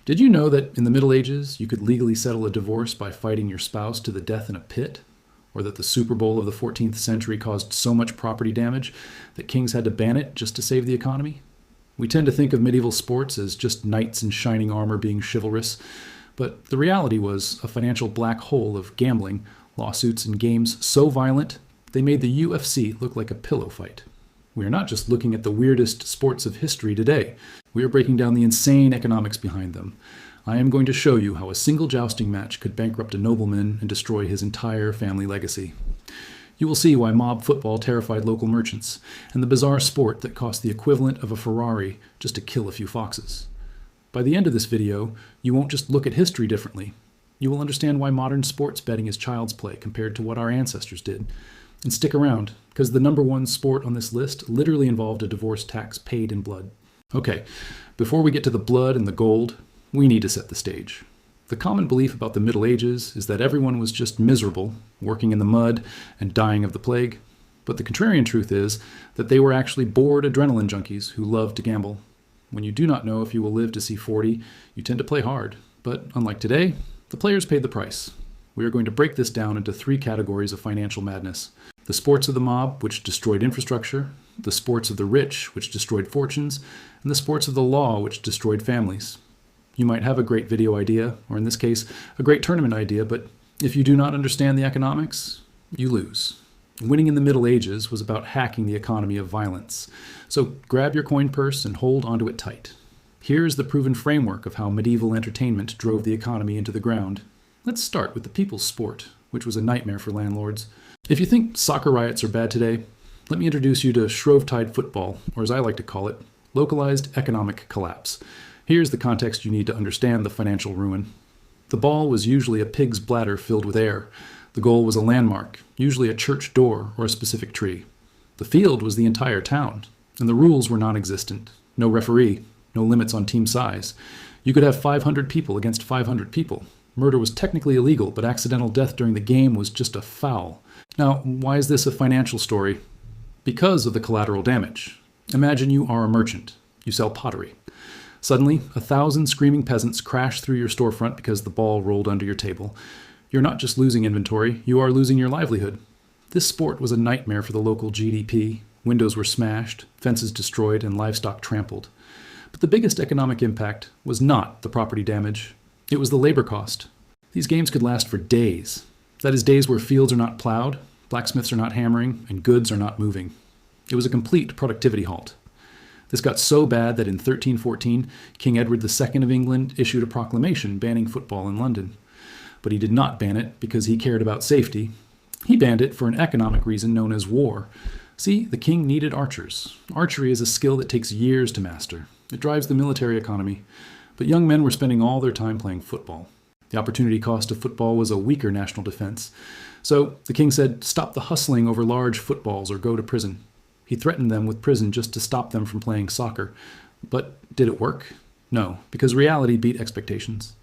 Did you know that in the Middle Ages you could legally settle a divorce by fighting your spouse to the death in a pit? Or that the Super Bowl of the 14th century caused so much property damage that kings had to ban it just to save the economy? We tend to think of medieval sports as just knights in shining armor being chivalrous, but the reality was a financial black hole of gambling, lawsuits, and games so violent they made the UFC look like a pillow fight. We are not just looking at the weirdest sports of history today. We are breaking down the insane economics behind them. I am going to show you how a single jousting match could bankrupt a nobleman and destroy his entire family legacy. You will see why mob football terrified local merchants, and the bizarre sport that cost the equivalent of a Ferrari just to kill a few foxes. By the end of this video, you won't just look at history differently. You will understand why modern sports betting is child's play compared to what our ancestors did. And stick around, because the number one sport on this list literally involved a divorce tax paid in blood. Okay, before we get to the blood and the gold, we need to set the stage. The common belief about the Middle Ages is that everyone was just miserable, working in the mud and dying of the plague. But the contrarian truth is that they were actually bored adrenaline junkies who loved to gamble. When you do not know if you will live to see 40, you tend to play hard. But unlike today, the players paid the price. We are going to break this down into three categories of financial madness. The sports of the mob, which destroyed infrastructure, the sports of the rich, which destroyed fortunes, and the sports of the law, which destroyed families. You might have a great video idea, or in this case, a great tournament idea, but if you do not understand the economics, you lose. Winning in the Middle Ages was about hacking the economy of violence. So grab your coin purse and hold onto it tight. Here's the proven framework of how medieval entertainment drove the economy into the ground. Let's start with the people's sport, which was a nightmare for landlords. If you think soccer riots are bad today, let me introduce you to Shrovetide football, or as I like to call it, localized economic collapse. Here's the context you need to understand the financial ruin. The ball was usually a pig's bladder filled with air. The goal was a landmark, usually a church door or a specific tree. The field was the entire town, and the rules were non-existent. No referee, no limits on team size. You could have 500 people against 500 people. Murder was technically illegal, but accidental death during the game was just a foul. Now, why is this a financial story? Because of the collateral damage. Imagine you are a merchant. You sell pottery. Suddenly, 1,000 screaming peasants crash through your storefront because the ball rolled under your table. You're not just losing inventory, you are losing your livelihood. This sport was a nightmare for the local GDP. Windows were smashed, fences destroyed, and livestock trampled. But the biggest economic impact was not the property damage. It was the labor cost. These games could last for days. That is, days where fields are not plowed, blacksmiths are not hammering, and goods are not moving. It was a complete productivity halt. This got so bad that in 1314, King Edward II of England issued a proclamation banning football in London. But he did not ban it because he cared about safety. He banned it for an economic reason known as war. See, the king needed archers. Archery is a skill that takes years to master. It drives the military economy. But young men were spending all their time playing football. The opportunity cost of football was a weaker national defense. So the king said, stop the hustling over large footballs or go to prison. He threatened them with prison just to stop them from playing soccer. But did it work? No, because reality beat expectations.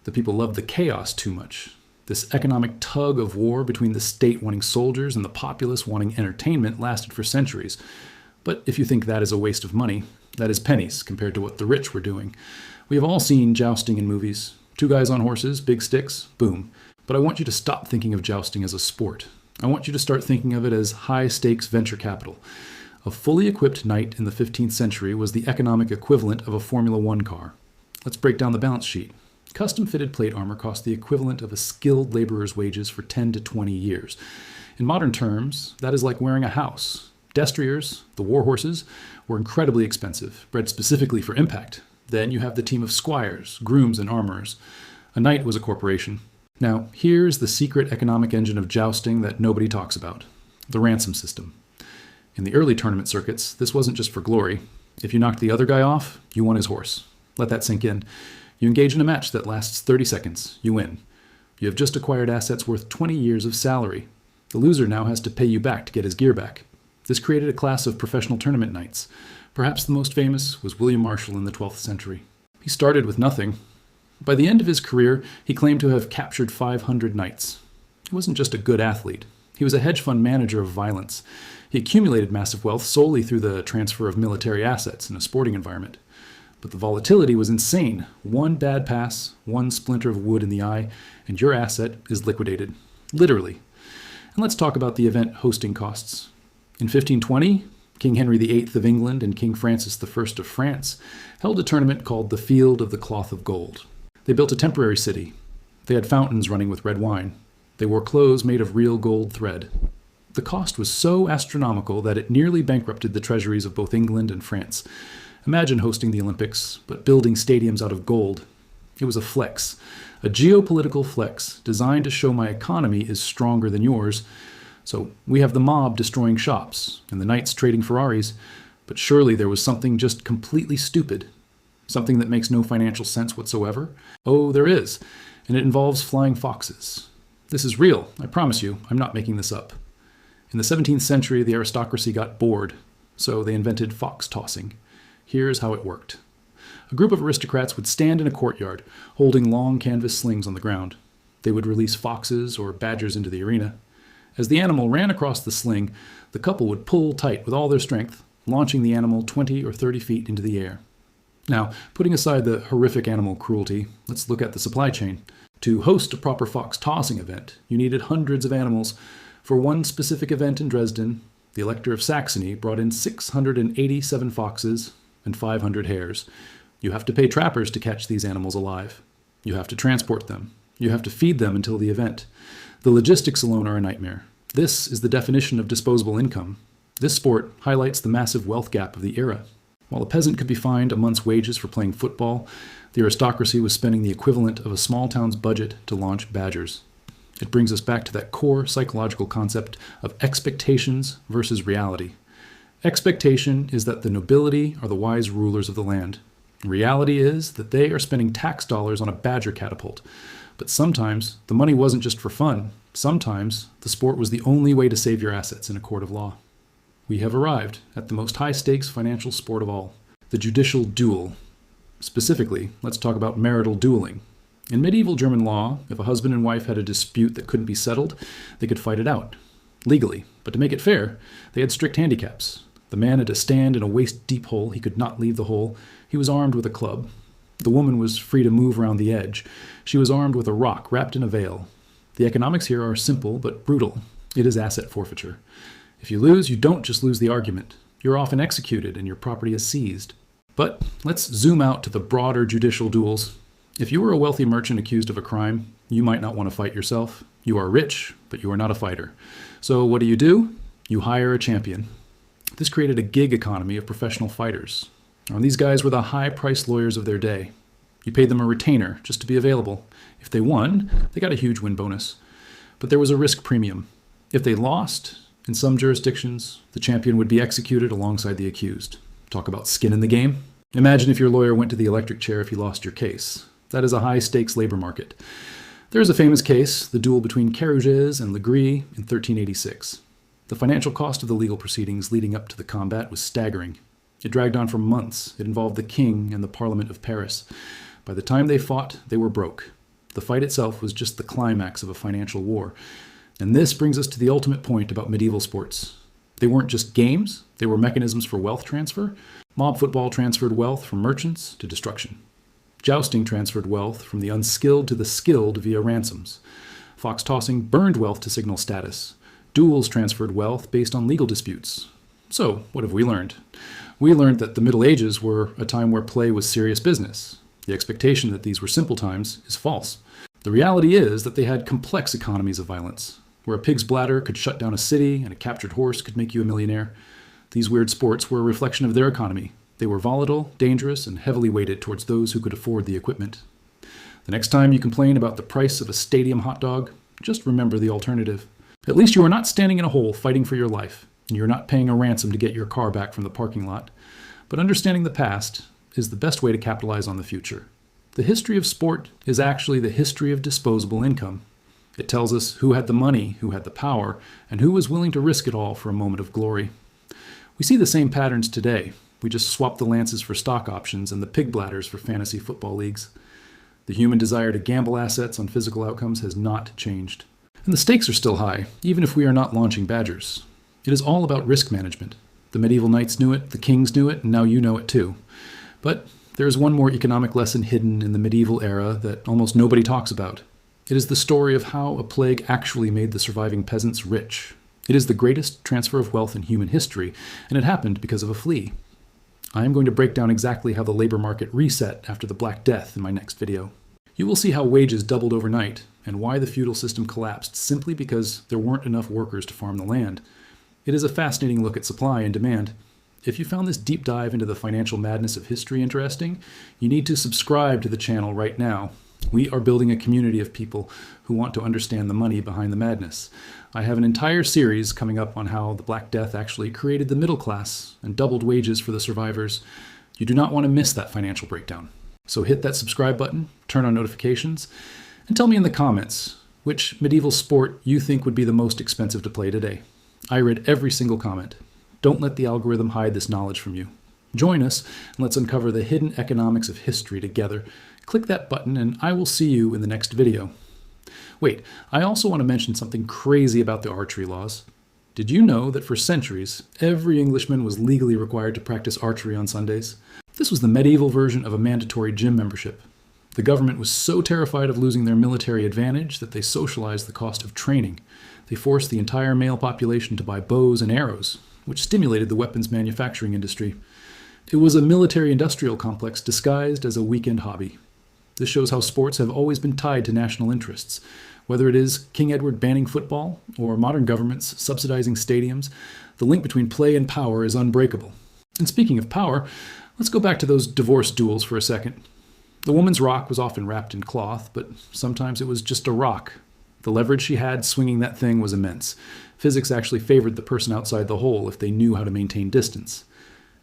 The people loved the chaos too much. This economic tug of war between the state wanting soldiers and the populace wanting entertainment lasted for centuries. But if you think that is a waste of money, that is pennies compared to what the rich were doing. We have all seen jousting in movies. Two guys on horses, big sticks, boom. But I want you to stop thinking of jousting as a sport. I want you to start thinking of it as high-stakes venture capital. A fully equipped knight in the 15th century was the economic equivalent of a Formula One car. Let's break down the balance sheet. Custom-fitted plate armor cost the equivalent of a skilled laborer's wages for 10 to 20 years. In modern terms, that is like wearing a house. Destriers, the war horses, were incredibly expensive, bred specifically for impact. Then you have the team of squires, grooms, and armorers. A knight was a corporation. Now, here's the secret economic engine of jousting that nobody talks about, the ransom system. In the early tournament circuits, this wasn't just for glory. If you knocked the other guy off, you won his horse. Let that sink in. You engage in a match that lasts 30 seconds. You win. You have just acquired assets worth 20 years of salary. The loser now has to pay you back to get his gear back. This created a class of professional tournament knights. Perhaps the most famous was William Marshall in the 12th century. He started with nothing. By the end of his career, he claimed to have captured 500 knights. He wasn't just a good athlete. He was a hedge fund manager of violence. He accumulated massive wealth solely through the transfer of military assets in a sporting environment. But the volatility was insane. One bad pass, one splinter of wood in the eye, and your asset is liquidated. Literally. And let's talk about the event hosting costs. In 1520, King Henry VIII of England and King Francis I of France held a tournament called the Field of the Cloth of Gold. They built a temporary city. They had fountains running with red wine. They wore clothes made of real gold thread. The cost was so astronomical that it nearly bankrupted the treasuries of both England and France. Imagine hosting the Olympics, but building stadiums out of gold. It was a flex, a geopolitical flex designed to show my economy is stronger than yours. So we have the mob destroying shops and the knights trading Ferraris, but surely there was something just completely stupid, something that makes no financial sense whatsoever. Oh, there is, and it involves flying foxes. This is real, I promise you, I'm not making this up. In the 17th century, the aristocracy got bored, so they invented fox tossing. Here's how it worked. A group of aristocrats would stand in a courtyard, holding long canvas slings on the ground. They would release foxes or badgers into the arena. As the animal ran across the sling, the couple would pull tight with all their strength, launching the animal 20 or 30 feet into the air. Now, putting aside the horrific animal cruelty, let's look at the supply chain. To host a proper fox tossing event, you needed hundreds of animals. For one specific event in Dresden, the Elector of Saxony brought in 687 foxes and 500 hares. You have to pay trappers to catch these animals alive. You have to transport them. You have to feed them until the event. The logistics alone are a nightmare. This is the definition of disposable income. This sport highlights the massive wealth gap of the era. While a peasant could be fined a month's wages for playing football, the aristocracy was spending the equivalent of a small town's budget to launch badgers. It brings us back to that core psychological concept of expectations versus reality. Expectation is that the nobility are the wise rulers of the land. Reality is that they are spending tax dollars on a badger catapult. But sometimes the money wasn't just for fun. Sometimes the sport was the only way to save your assets in a court of law. We have arrived at the most high-stakes financial sport of all, the judicial duel. Specifically, let's talk about marital dueling. In medieval German law, if a husband and wife had a dispute that couldn't be settled, they could fight it out, legally. But to make it fair, they had strict handicaps. The man had to stand in a waist-deep hole. He could not leave the hole. He was armed with a club. The woman was free to move around the edge. She was armed with a rock wrapped in a veil. The economics here are simple but brutal. It is asset forfeiture. If you lose, you don't just lose the argument. You're often executed and your property is seized. But let's zoom out to the broader judicial duels. If you were a wealthy merchant accused of a crime, you might not want to fight yourself. You are rich, but you are not a fighter. So what do? You hire a champion. This created a gig economy of professional fighters. And these guys were the high-priced lawyers of their day. You paid them a retainer just to be available. If they won, they got a huge win bonus. But there was a risk premium. If they lost, in some jurisdictions, the champion would be executed alongside the accused. Talk about skin in the game. Imagine if your lawyer went to the electric chair if you lost your case. That is a high-stakes labor market. There is a famous case, the duel between Carugés and Legris in 1386. The financial cost of the legal proceedings leading up to the combat was staggering. It dragged on for months. It involved the king and the Parliament of Paris. By the time they fought, they were broke. The fight itself was just the climax of a financial war. And this brings us to the ultimate point about medieval sports. They weren't just games, they were mechanisms for wealth transfer. Mob football transferred wealth from merchants to destruction. Jousting transferred wealth from the unskilled to the skilled via ransoms. Fox tossing burned wealth to signal status. Duels transferred wealth based on legal disputes. So, what have we learned? We learned that the Middle Ages were a time where play was serious business. The expectation that these were simple times is false. The reality is that they had complex economies of violence, where a pig's bladder could shut down a city and a captured horse could make you a millionaire. These weird sports were a reflection of their economy. They were volatile, dangerous, and heavily weighted towards those who could afford the equipment. The next time you complain about the price of a stadium hot dog, just remember the alternative. At least you are not standing in a hole fighting for your life, and you're not paying a ransom to get your car back from the parking lot. But understanding the past is the best way to capitalize on the future. The history of sport is actually the history of disposable income. It tells us who had the money, who had the power, and who was willing to risk it all for a moment of glory. We see the same patterns today. We just swap the lances for stock options and the pig bladders for fantasy football leagues. The human desire to gamble assets on physical outcomes has not changed. And the stakes are still high, even if we are not launching badgers. It is all about risk management. The medieval knights knew it, the kings knew it, and now you know it too. But There is one more economic lesson hidden in the medieval era that almost nobody talks about. It is the story of how a plague actually made the surviving peasants rich. It is the greatest transfer of wealth in human history, and it happened because of a flea. I am going to break down exactly how the labor market reset after the Black Death in my next video. You will see how wages doubled overnight, and why the feudal system collapsed simply because there weren't enough workers to farm the land. It is a fascinating look at supply and demand. If you found this deep dive into the financial madness of history interesting, you need to subscribe to the channel right now. We are building a community of people who want to understand the money behind the madness. I have an entire series coming up on how the Black Death actually created the middle class and doubled wages for the survivors. You do not want to miss that financial breakdown. So hit that subscribe button, turn on notifications, and tell me in the comments which medieval sport you think would be the most expensive to play today. I read every single comment. Don't let the algorithm hide this knowledge from you. Join us and let's uncover the hidden economics of history together. Click that button and I will see you in the next video. Wait, I also want to mention something crazy about the archery laws. Did you know that for centuries, every Englishman was legally required to practice archery on Sundays? This was the medieval version of a mandatory gym membership. The government was so terrified of losing their military advantage that they socialized the cost of training. They forced the entire male population to buy bows and arrows, which stimulated the weapons manufacturing industry. It was a military-industrial complex disguised as a weekend hobby. This shows how sports have always been tied to national interests. Whether it is King Edward banning football or modern governments subsidizing stadiums, the link between play and power is unbreakable. And speaking of power, let's go back to those divorce duels for a second. The woman's rock was often wrapped in cloth, but sometimes it was just a rock. The leverage she had swinging that thing was immense. Physics actually favored the person outside the hole if they knew how to maintain distance.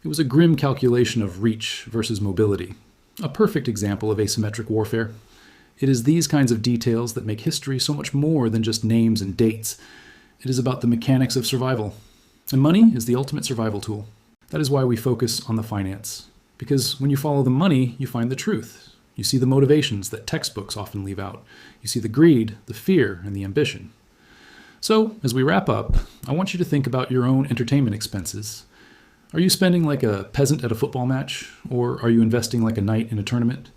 It was a grim calculation of reach versus mobility. A perfect example of asymmetric warfare. It is these kinds of details that make history so much more than just names and dates. It is about the mechanics of survival. And money is the ultimate survival tool. That is why we focus on the finance. Because when you follow the money, you find the truth. You see the motivations that textbooks often leave out. You see the greed, the fear, and the ambition. So, as we wrap up, I want you to think about your own entertainment expenses. Are you spending like a peasant at a football match, or are you investing like a knight in a tournament?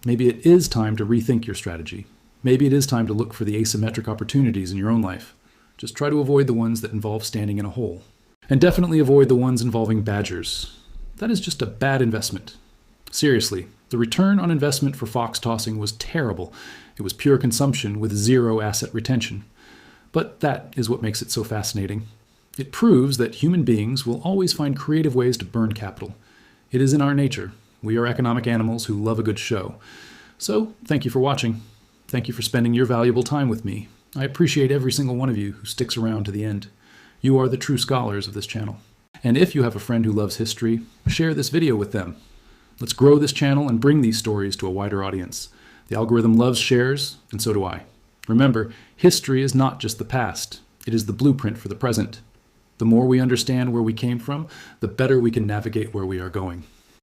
Maybe it is time to rethink your strategy. Maybe it is time to look for the asymmetric opportunities in your own life. Just try to avoid the ones that involve standing in a hole. And definitely avoid the ones involving badgers. That is just a bad investment. Seriously, the return on investment for fox tossing was terrible. It was pure consumption with zero asset retention. But that is what makes it so fascinating. It proves that human beings will always find creative ways to burn capital. It is in our nature. We are economic animals who love a good show. So, thank you for watching. Thank you for spending your valuable time with me. I appreciate every single one of you who sticks around to the end. You are the true scholars of this channel. And if you have a friend who loves history, share this video with them. Let's grow this channel and bring these stories to a wider audience. The algorithm loves shares, and so do I. Remember, history is not just the past. It is the blueprint for the present. The more we understand where we came from, the better we can navigate where we are going.